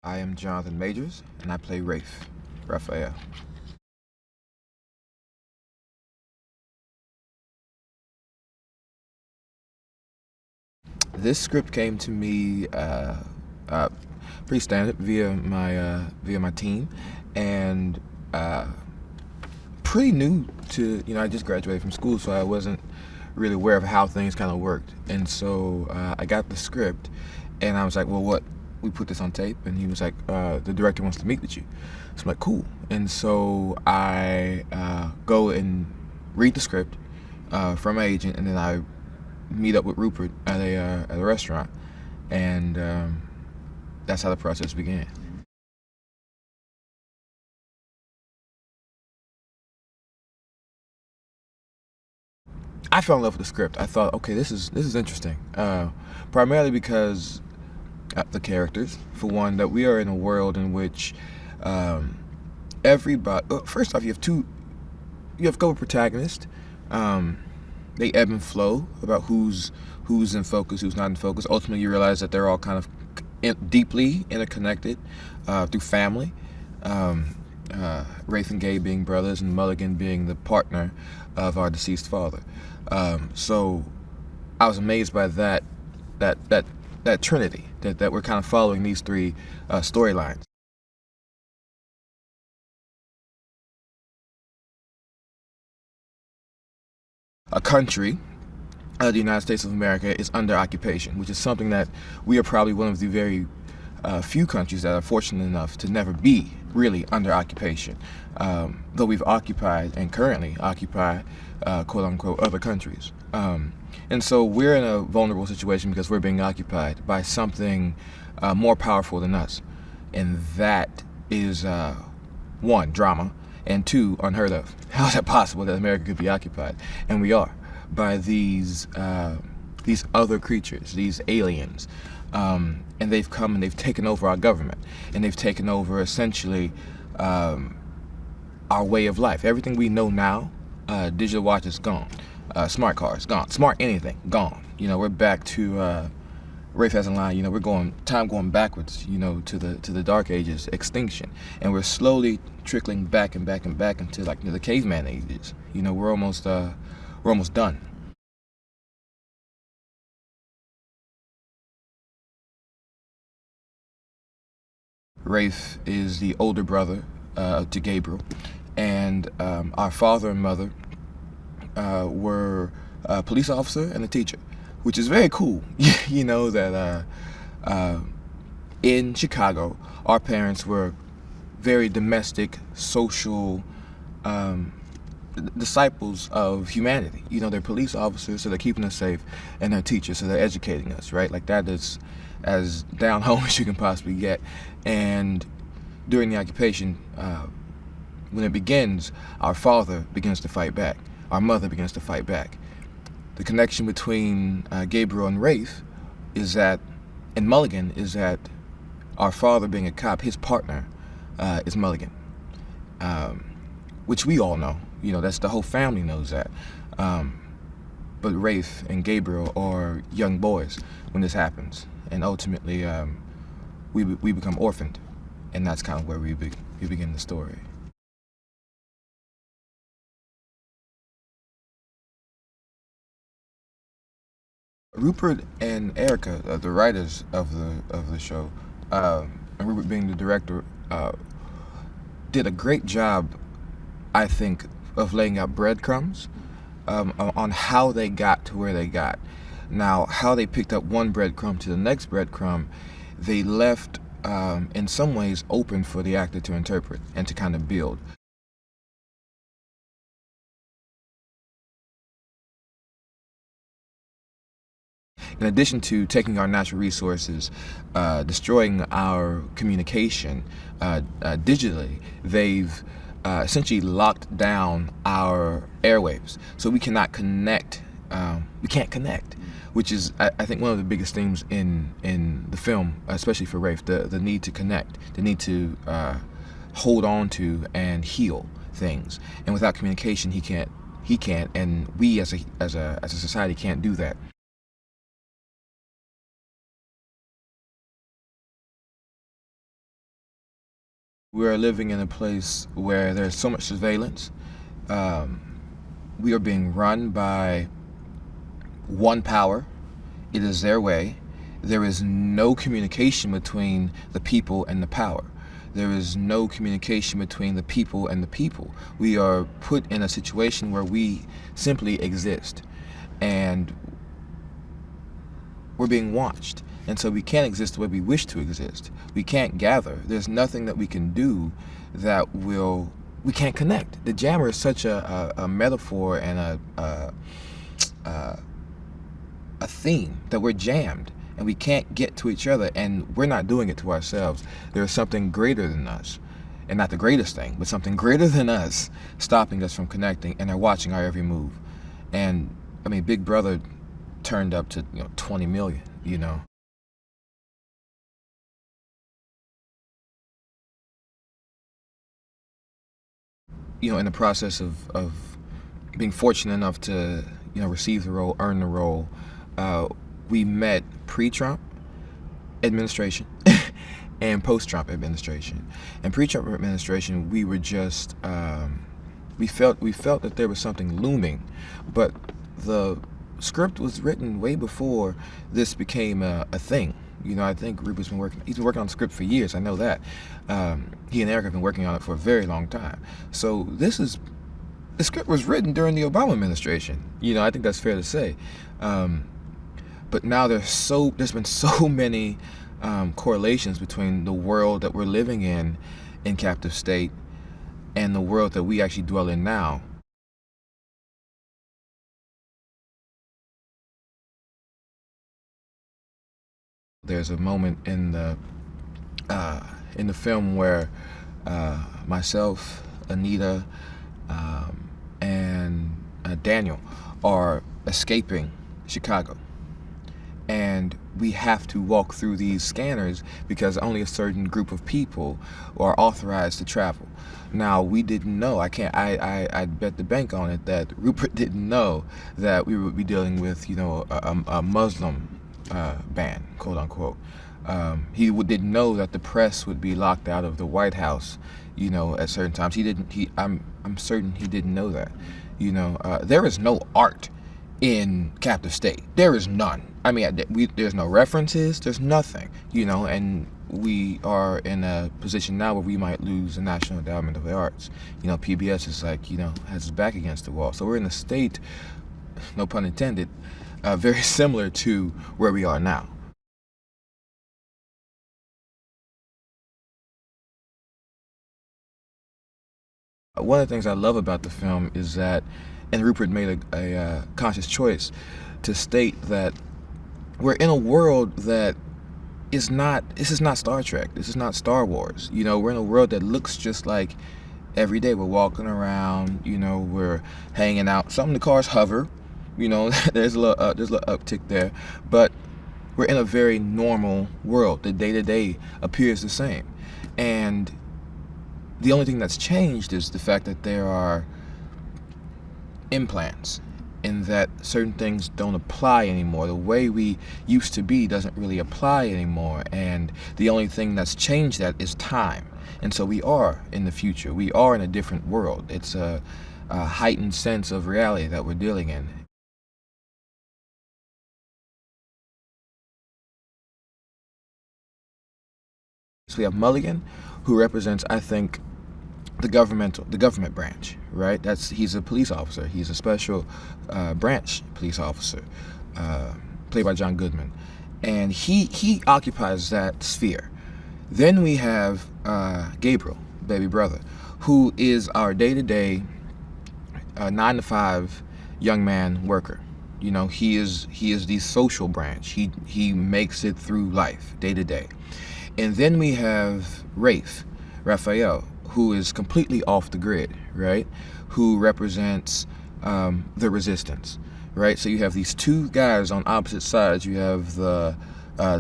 I am Jonathan Majors, and I play Rafe, Raphael. This script came to me uh, pretty standard via my team, and pretty new to I just graduated from school, so I wasn't really aware of how things kind of worked. And so I got the script, and I was like, well, what? We put this on tape, and he was like, the director wants to meet with you. So I'm like, cool. And so I go and read the script from my agent, and then I meet up with Rupert at a restaurant, and that's how the process began. I fell in love with the script. I thought, okay, this is interesting. Primarily because the characters, for one, that we are in a world in which um, everybody. First off, you have a couple protagonists. Um, they ebb and flow about who's in focus, who's not in focus. Ultimately, you realize that they're all kind of deeply interconnected through family. Rafe and Gabe being brothers, and Mulligan being the partner of our deceased father. So I was amazed by that trinity that we're kind of following these three storylines. A country, the United States of America, is under occupation, which is something that we are probably one of the very few countries that are fortunate enough to never be really under occupation, though we've occupied and currently occupy quote unquote other countries. And so we're in a vulnerable situation because we're being occupied by something more powerful than us. And that is one, drama, and two, unheard of. How is that possible that America could be occupied? And we are, by these other creatures, these aliens. And they've come and they've taken over our government, and they've taken over essentially our way of life. Everything we know now, digital watches gone, smart cars gone, smart anything gone. We're back to Rafe has a line. We're going backwards. To the dark ages, extinction, and we're slowly trickling back and back and back into the caveman ages. We're almost done. Rafe is the older brother to Gabriel, and our father and mother were a police officer and a teacher, which is very cool. That in Chicago, our parents were very domestic, social disciples of humanity. They're police officers, so they're keeping us safe, and they're teachers, so they're educating us, right? Like, that is as down home as you can possibly get. And during the occupation, when it begins, our father begins to fight back. Our mother begins to fight back. The connection between Gabriel and Rafe and Mulligan, is that our father being a cop, his partner is Mulligan, which we all know. That's the whole family knows that. But Rafe and Gabriel are young boys when this happens, and ultimately we become orphaned, and that's kind of where we begin the story. Rupert and Erica, the writers of the show, and Rupert being the director, did a great job, I think, of laying out breadcrumbs on how they got to where they got. Now, how they picked up one breadcrumb to the next breadcrumb, they left in some ways open for the actor to interpret and to kind of build. In addition to taking our natural resources, destroying our communication digitally, they've essentially locked down our airwaves, so we cannot connect. We can't connect, which is, I think, one of the biggest themes in the film, especially for Rafe, the need to connect, the need to hold on to and heal things. And without communication, he can't, and we as a society can't do that. We are living in a place where there's so much surveillance. We are being run by one power. It is their way. There is no communication between the people and the power. There is no communication between the people and the people. We are put in a situation where we simply exist, and we're being watched. And so we can't exist the way we wish to exist. We can't gather. There's nothing that we can do that will, we can't connect. The jammer is such a metaphor and a theme that we're jammed and we can't get to each other, and we're not doing it to ourselves. There's something greater than us, and not the greatest thing, but something greater than us stopping us from connecting, and they're watching our every move. And I mean, Big Brother turned up to 20 million, in the process of being fortunate enough to receive the role, earn the role, we met pre-Trump administration and post-Trump administration. And pre-Trump administration, we were just we felt that there was something looming, but the script was written way before this became a thing. I think Rupert's been working. He's been working on the script for years. I know that. He and Eric have been working on it for a very long time. So the script was written during the Obama administration. I think that's fair to say. But now there's been so many correlations between the world that we're living in Captive State and the world that we actually dwell in now. There's a moment in the film where myself, Anita, and Daniel are escaping Chicago, and we have to walk through these scanners because only a certain group of people are authorized to travel. Now, we didn't know. I'd bet the bank on it that Rupert didn't know that we would be dealing with a Muslim ban, quote unquote. He didn't know that the press would be locked out of the White House, at certain times. I'm certain he didn't know that. There is no art in Captive State. There is none. I mean, there's no references. There's nothing. And we are in a position now where we might lose the National Endowment of the Arts. PBS is has its back against the wall. So we're in a state, no pun intended, very similar to where we are now. One of the things I love about the film is that, and Rupert made a conscious choice to state that we're in a world that this is not Star Trek, this is not Star Wars. We're in a world that looks just like every day. We're walking around, we're hanging out. Some of the cars hover, there's a little uptick there, but we're in a very normal world. The day-to-day appears the same. And the only thing that's changed is the fact that there are implants, in that certain things don't apply anymore. The way we used to be doesn't really apply anymore, and the only thing that's changed that is time. And so we are in the future. We are in a different world. It's a heightened sense of reality that we're dealing in. So we have Mulligan, who represents, I think, the government branch, right? He's a police officer. He's a special branch police officer, played by John Goodman, and he occupies that sphere. Then we have Gabriel, baby brother, who is our day-to-day 9-to-5 young man worker. He is the social branch. He makes it through life day to day. And then we have Raphael, who is completely off the grid, right? Who represents the resistance, right? So you have these two guys on opposite sides. You have the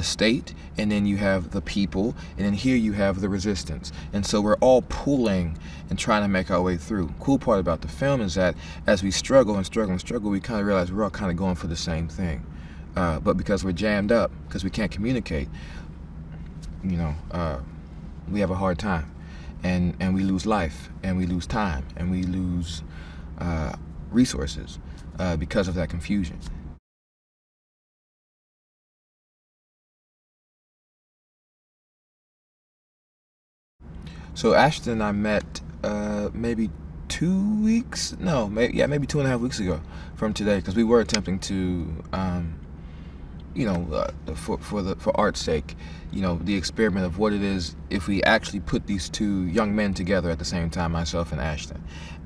state, and then you have the people, and then here you have the resistance. And so we're all pulling and trying to make our way through. Cool part about the film is that as we struggle, we kind of realize we're all kind of going for the same thing. But because we're jammed up, because we can't communicate, we have a hard time. and we lose life, and we lose time, and we lose resources because of that confusion. So Ashton and I met maybe 2 weeks, no, maybe 2.5 weeks ago from today, because we were attempting to, for art's sake, the experiment of what it is if we actually put these two young men together at the same time, myself and Ashton.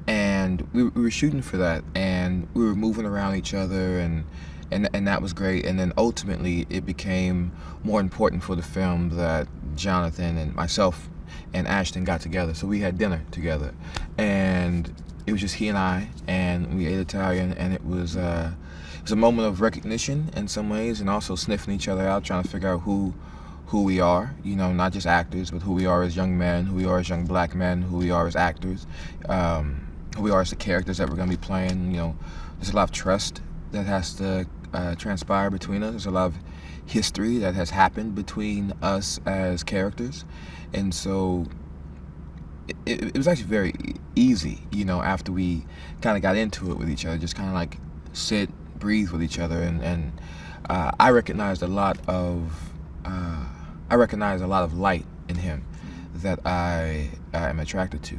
And we were shooting for that, and we were moving around each other, and that was great. And then ultimately it became more important for the film that Jonathan and myself and Ashton got together. So we had dinner together, and it was just he and I, and we ate Italian, and it was a moment of recognition in some ways, and also sniffing each other out, trying to figure out who we are, not just actors, but who we are as young men, who we are as young black men, who we are as actors, who we are as the characters that we're going to be playing. There's a lot of trust that has to transpire between us. There's a lot of history that has happened between us as characters. And so it was actually very easy, after we kind of got into it with each other, just kind of like sit, breathe with each other. And I recognized a lot of light in him that I am attracted to.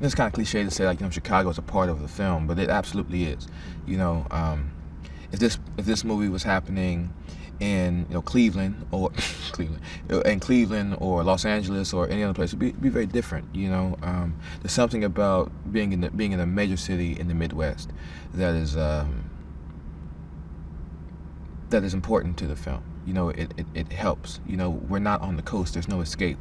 It's kind of cliche to say, like, Chicago is a part of the film, but it absolutely is. If this movie was happening in Cleveland or Cleveland or Los Angeles or any other place, it'd be very different. There's something about being in a major city in the Midwest that is important to the film. It helps. We're not on the coast. There's no escape.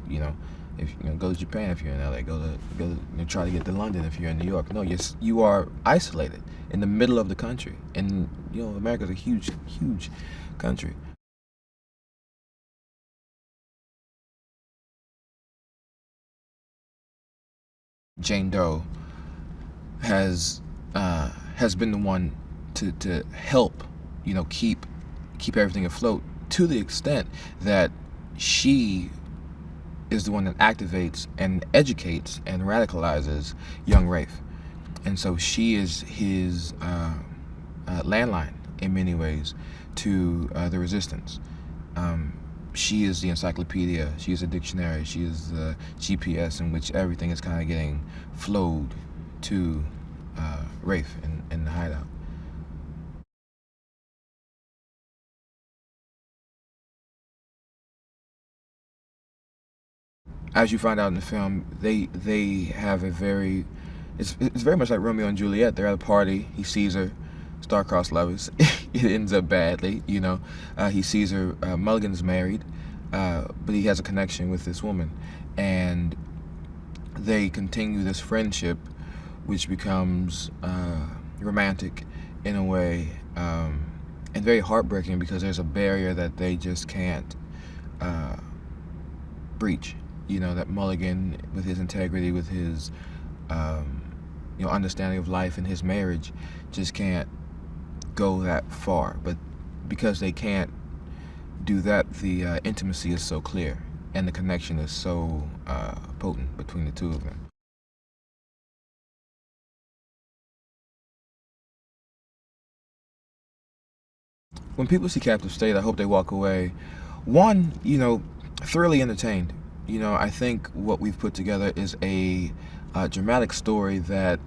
If go to Japan if you're in LA, go to try to get to London if you're in New York. No, you are isolated in the middle of the country, and America's a huge country. Jane Doe has been the one to help keep everything afloat, to the extent that she is the one that activates and educates and radicalizes young Rafe. And so she is his landline in many ways to the resistance. She is the encyclopedia, she is a dictionary, she is the GPS in which everything is kind of getting flowed to Rafe in the hideout. As you find out in the film, they have a very, it's very much like Romeo and Juliet. They're at a party. He sees her, star-crossed lovers. It ends up badly, He sees her. Mulligan's married, but he has a connection with this woman, and they continue this friendship, which becomes romantic in a way, and very heartbreaking because there's a barrier that they just can't breach. That Mulligan, with his integrity, with his understanding of life and his marriage, just can't go that far. But because they can't do that, the intimacy is so clear, and the connection is so potent between the two of them. When people see Captive State, I hope they walk away, one, thoroughly entertained. I think what we've put together is a dramatic story that's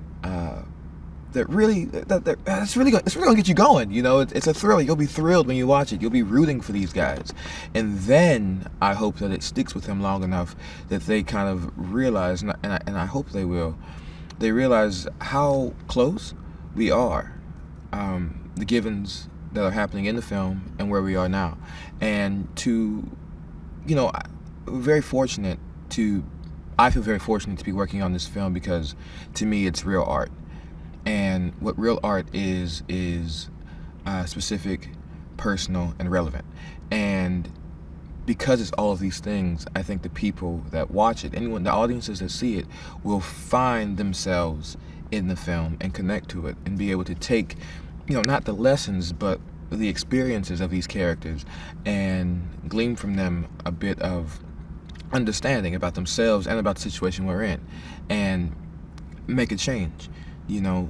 really gonna get you going. It's a thrill. You'll be thrilled when you watch it. You'll be rooting for these guys, and then I hope that it sticks with them long enough that they kind of realize, and I hope they will. They realize how close we are, the givens that are happening in the film and where we are now, and to, very fortunate I feel very fortunate to be working on this film, because to me it's real art. And what real art is specific, personal, and relevant. And because it's all of these things, I think the people that watch it, the audiences that see it, will find themselves in the film and connect to it and be able to take, not the lessons, but the experiences of these characters and glean from them a bit of understanding about themselves and about the situation we're in, and make a change, because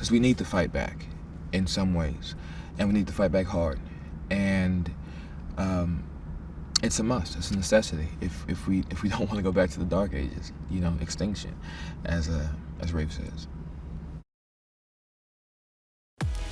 we need to fight back in some ways, and we need to fight back hard, and it's a must. It's a necessity if we don't want to go back to the Dark Ages, extinction, as Rafe says.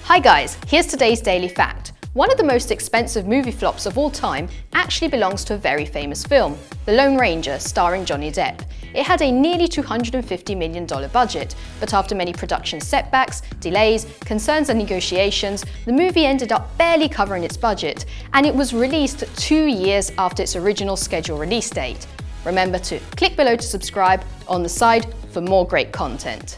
Hi guys, here's today's daily fact. One of the most expensive movie flops of all time actually belongs to a very famous film, The Lone Ranger, starring Johnny Depp. It had a nearly $250 million budget, but after many production setbacks, delays, concerns and negotiations, the movie ended up barely covering its budget, and it was released 2 years after its original scheduled release date. Remember to click below to subscribe on the side for more great content.